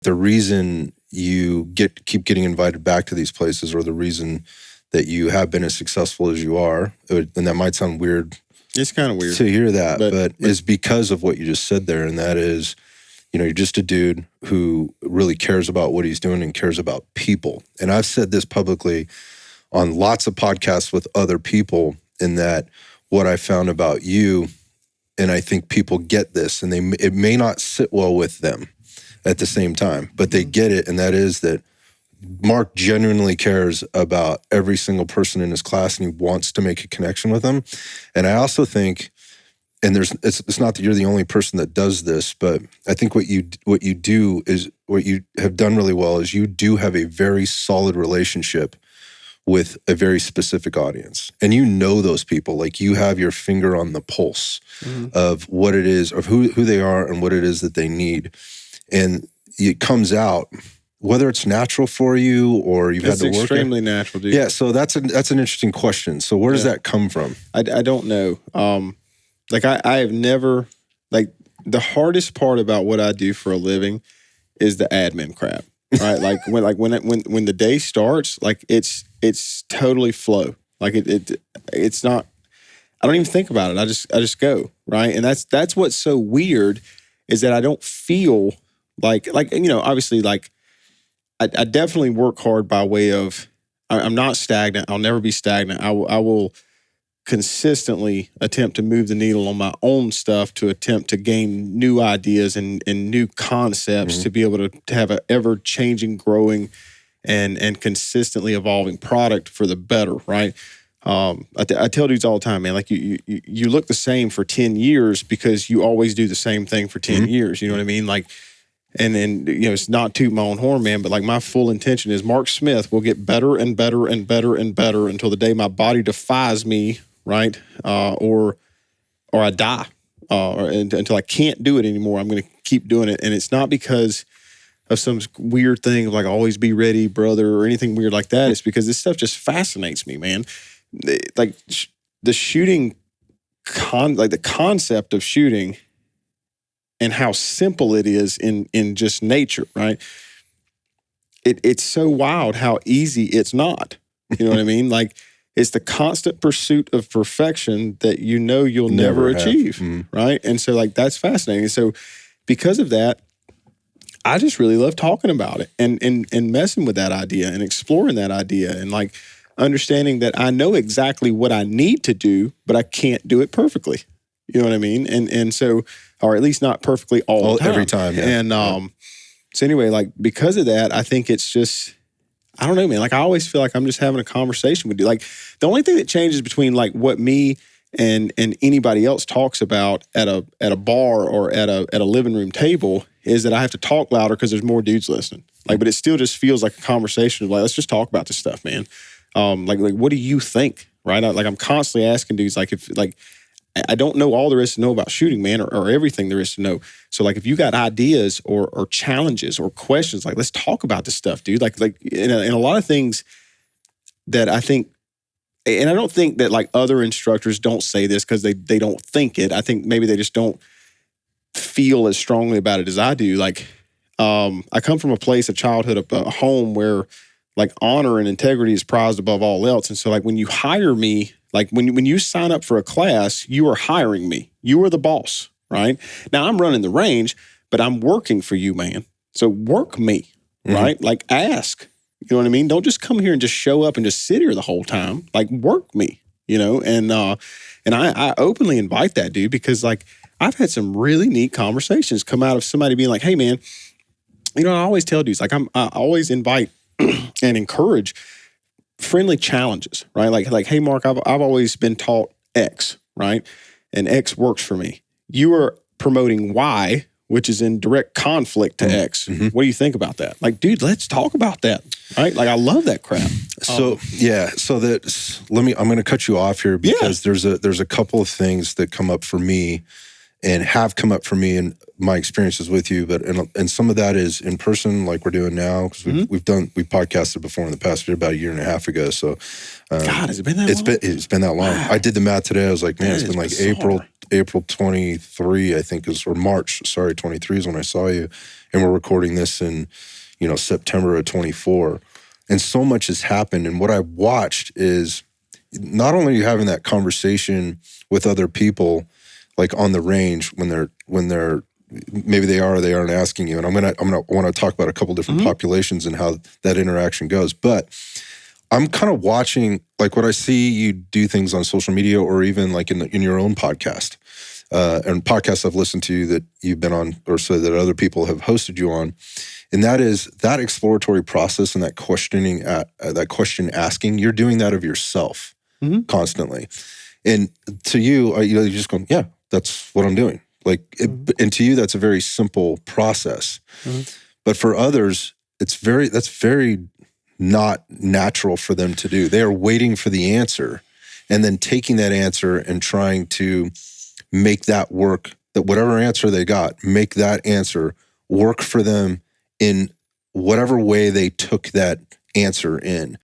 the reason you keep getting invited back to these places, or the reason that you have been as successful as you are, and that might sound weird. It's kind of weird to hear that, but is because of what you just said there, and that is, you're just a dude who really cares about what he's doing and cares about people. And I've said this publicly on lots of podcasts with other people, in that what I found about you, and I think people get this, and it may not sit well with them at the same time, but they get it, and that is that Mark genuinely cares about every single person in his class, and he wants to make a connection with them. And I also think, and it's not that you're the only person that does this, but I think what you do is, what you have done really well is, you do have a very solid relationship with a very specific audience. And you know those people, like you have your finger on the pulse of what it is, of who they are and what it is that they need. And it comes out, whether it's natural for you or you've had to work. It's extremely natural, dude. Yeah, so that's an interesting question. So where does that come from? I don't know. I have never, the hardest part about what I do for a living is the admin crap, right? when the day starts, it's totally flow. It's not, I don't even think about it. I just go, right? And that's what's so weird, is that I don't feel obviously, I definitely work hard by way of, I'm not stagnant. I'll never be stagnant. I will consistently attempt to move the needle on my own stuff, to attempt to gain new ideas and new concepts, to be able to have an ever-changing, growing, and consistently evolving product for the better, right? I tell dudes all the time, man, you look the same for 10 years because you always do the same thing for 10 years. You know what I mean? And then, it's not toot my own horn, man, but my full intention is Mark Smith will get better and better and better and better until the day my body defies me, right? Or I die, until I can't do it anymore. I'm going to keep doing it. And it's not because of some weird thing of always be ready, brother, or anything weird like that. It's because this stuff just fascinates me, man. The shooting, the concept of shooting, and how simple it is in just nature, right? It's so wild how easy it's not. You know what I mean? It's the constant pursuit of perfection that you'll never achieve, right? And so that's fascinating. So because of that, I just really love talking about it and messing with that idea and exploring that idea, and understanding that I know exactly what I need to do, but I can't do it perfectly. You know what I mean? And so, or at least not perfectly all the time. Every time, yeah. And so anyway, because of that, I think it's just, I don't know, man. I always feel like I'm just having a conversation with you. The only thing that changes between what me and anybody else talks about at a bar or at a living room table is that I have to talk louder because there's more dudes listening. But it still just feels like a conversation of let's just talk about this stuff, man. What do you think, right? I'm constantly asking dudes if I don't know all there is to know about shooting, man, or everything there is to know. So if you got ideas or challenges or questions, let's talk about this stuff, dude. In a lot of things that I think, and I don't think that other instructors don't say this because they don't think it. I think maybe they just don't feel as strongly about it as I do. I come from a place of childhood, a home where honor and integrity is prized above all else. And so when you hire me, when you sign up for a class, you are hiring me. You are the boss, right? Now I'm running the range, but I'm working for you, man. So work me, right? Ask, you know what I mean? Don't just come here and just show up and just sit here the whole time. Work me, and I openly invite that, dude, because I've had some really neat conversations come out of somebody being hey man, I always tell dudes, I always invite and encourage friendly challenges, right? Hey, Mark, I've always been taught X, right? And X works for me. You are promoting Y, which is in direct conflict to X. What do you think about that? Dude, let's talk about that, right? I love that crap. So I'm going to cut you off here because there's a couple of things that come up for me, and have come up for me in my experiences with you. But and some of that is in person, like we're doing now, because we've podcasted before in the past, about a year and a half ago. So, God, has it been that long? It's been that long. Wow. I did the math today. I was like, man, That it's been is like bizarre. April 23, I think or March, 23 is when I saw you. And we're recording this in, September of 24. And so much has happened. And what I've watched is not only are you having that conversation with other people, like on the range when they're maybe they are or they aren't asking you. And I'm gonna want to talk about a couple different populations and how that interaction goes. But I'm kind of watching, like what I see you do things on social media or even like in your own podcast and podcasts I've listened to that you've been on or so that other people have hosted you on. And that is that exploratory process and that that question asking, you're doing that of yourself constantly. And to you, you're just going, yeah, that's what I'm doing. Like, and to you, that's a very simple process. But for others, that's very not natural for them to do. They are waiting for the answer and then taking that answer and trying to make that work, that whatever answer they got, make that answer work for them in whatever way they took that answer in.